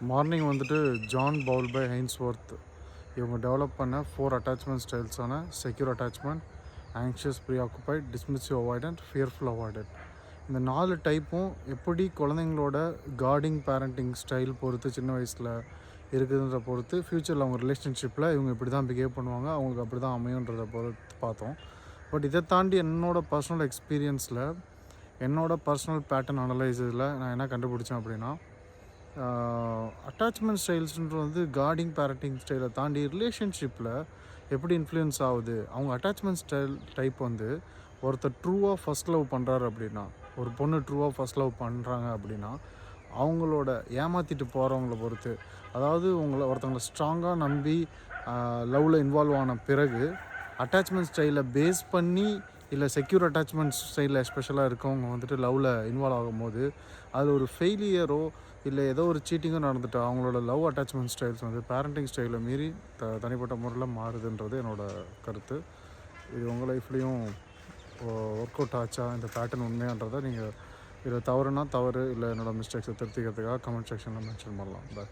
Morning வந்துட்டு John Pavul by ஹைன்ஸ்வொர்த் இவங்க develop பண்ண 4 அட்டாச்மெண்ட் ஸ்டைல்ஸான secure attachment, anxious preoccupied, dismissive avoidant, fearful avoidant. இந்த 4 டைப்பும் எப்படி குழந்தைங்களோட கார்டிங் பேரண்டிங் ஸ்டைல் பொறுத்து சின்ன வயசில் இருக்குதுன்ற பொறுத்து ஃப்யூச்சரில் அவங்க ரிலேஷன்ஷிப்பில் இவங்க இப்படி தான் பிஹேவ் பண்ணுவாங்க, அவங்களுக்கு அப்படி தான் அமையுன்றதை பொறுத்து பார்த்தோம். பட் இதை தாண்டி என்னோடய பர்சனல் எக்ஸ்பீரியன்ஸில் என்னோடய பர்சனல் பேட்டர்ன் அனலைஸில் நான் என்ன கண்டுபிடிச்சேன் அப்படின்னா, அட்டாச்மெண்ட் ஸ்டைல்ஸ்ன்றது வந்து கார்டிங் பேரண்டிங் ஸ்டைலை தாண்டி ரிலேஷன்ஷிப்பில் எப்படி இன்ஃப்ளூயன்ஸ் ஆகுது. அவங்க அட்டாச்மெண்ட் ஸ்டைல் டைப் வந்து ஒருத்தர் ட்ரூவாக ஃபஸ்ட் லவ் பண்ணுறாரு அப்படின்னா, ஒரு பொண்ணு ட்ரூவாக ஃபஸ்ட் லவ் பண்ணுறாங்க அப்படின்னா, அவங்களோட ஏமாற்றிட்டு போகிறவங்கள பொறுத்து, அதாவது ஒருத்தவங்களை ஸ்ட்ராங்காக நம்பி லவ்வில் இன்வால்வ் ஆன பிறகு அட்டாச்மெண்ட் ஸ்டைலை பேஸ் பண்ணி இல்லை செக்யூர் அட்டாச்மெண்ட் ஸ்டைலில் எஸ்பெஷலாக இருக்கவங்க வந்துட்டு லவ்வில் இன்வால்வ் ஆகும்போது அது ஒரு ஃபெயிலியரோ இல்லை ஏதோ ஒரு சீட்டிங்கோ நடந்துட்டு அவங்களோட லவ் அட்டாச்மெண்ட் ஸ்டைல்ஸ் வந்து பேரண்டிங் ஸ்டைலை மீறி தனிப்பட்ட முறையில் மாறுதுன்றது என்னோடய கருத்து. இது உங்கள் லைஃப்லேயும் ஒர்க் அவுட் ஆச்சா, இந்த பேட்டர்ன் உண்மையான்றதை நீங்கள் இதில் தவறுனா தவறு, இல்லை என்னோடய மிஸ்டேக்ஸை திருத்திக்கிறதுக்காக கமெண்ட் செக்ஷனில் மென்ஷன் பண்ணலாம். பாய்.